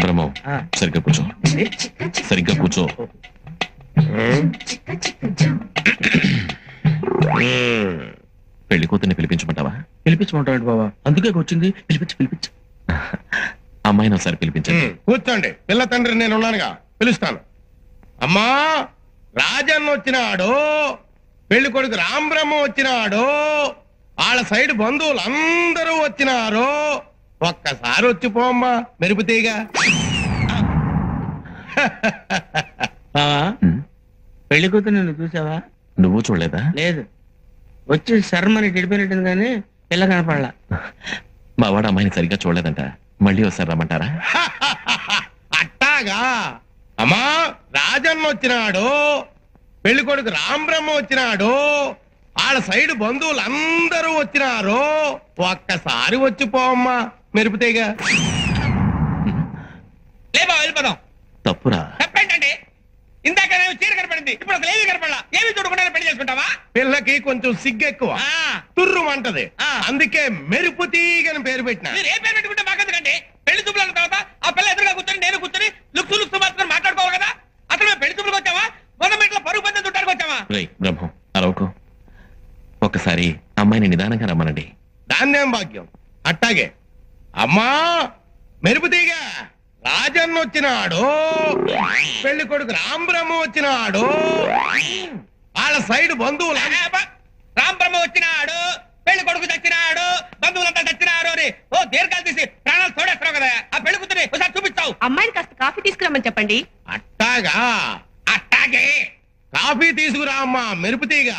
బ్రహ్మో సరిగ్గా కూర్చో, సరిగ్గా కూర్చో. పెళ్లి కూతుర్ని పిలిపించమంటావా? పిలిపించమంటాడు బాబా, అందుకే వచ్చింది. పిలిపించు. అమ్మాయిని ఒకసారి పిలిపించండి. కూర్చోండి, పిల్ల తండ్రి నేను ఉన్నానుగా, పిలుస్తాను. అమ్మా, రాజన్న వచ్చినాడు, పెళ్లి కొడుకు రాంబ్రహ్మ వచ్చినాడు, వాళ్ళ సైడ్ బంధువులు అందరూ వచ్చినారు. ఒక్కసారి వచ్చిపోమ్మా మెరుపుతీగా. పెళ్లి కూతురు నువ్వు చూసావా? నువ్వు చూడలేదా? లేదు, వచ్చి శర్మని గడిపోయినట్టుంది కానీ పిల్ల కనపడలా. మా వాడు అమ్మాయిని సరిగ్గా చూడలేదంట, మళ్ళీ ఒకసారి రమ్మంటారా? అట్టాగా. అమ్మా, రాజన్న వచ్చినాడు, పెళ్లి కొడుకు రాంబ్రహ్మ వచ్చినాడు, వాళ్ళ సైడ్ బంధువులు అందరూ వచ్చినారు. ఒక్కసారి వచ్చిపోమ్మా మెరుపుతీగా. లేబా వెళ్ళిపోదాం. తప్పురా. తప్పేంటండి? ఇందాక చీర కనపడింది, ఇప్పుడు అసలు ఏమీ కనపడలా. ఏమి చూడకుండా పెళ్లి చేసుకుంటావా? పిల్లకి కొంచెం సిగ్గెక్కువ, తుర్రుమంటది, అందుకే మెరుపుతీగని పేరు పెట్టిన. మీరు ఏ పేరు పెట్టుకుంటే మాకెందుకండి? పెళ్లి చూపులు అన్న తర్వాత ఆ పిల్ల ఎదురుగా కూర్చొని నేను కూర్చొని లుక్సు మాత్రం మాట్లాడుకోవాలి కదా. అసలు మేము పెళ్లి చూపులకు వచ్చావా, మొదమెట్లో పరుగు పందెం చుట్టానికి వచ్చావా? బ్రహ్మం అరవకు, ఒక్కసారి అమ్మాయిని నిదానంగా రమ్మనండి. దాన్నేం భాగ్యం. అట్టాగే. అమ్మా మెరుపుతీగ, రాజన్న వచ్చినాడు, పెళ్లి కొడుకు రాంబ్రహ్మ వచ్చినాడు, వాళ్ళ సైడ్ బంధువులు. రాంబ్రహ్మ వచ్చినాడు, పెళ్లి కొడుకు చచ్చినాడు, బంధువులంతా చచ్చినారు అని ఓ దీర్ఘాలు తీసి ప్రాణాలు తోడేస్తావు కదా. ఆ పెళ్లి కూతురి ఒకసారి చూపిస్తావు. అమ్మాయిని కాస్త కాఫీ తీసుకురమ్మని చెప్పండి. అట్టాగా. అట్టాగే. కాఫీ తీసుకురా అమ్మా మెరుపుతీగ.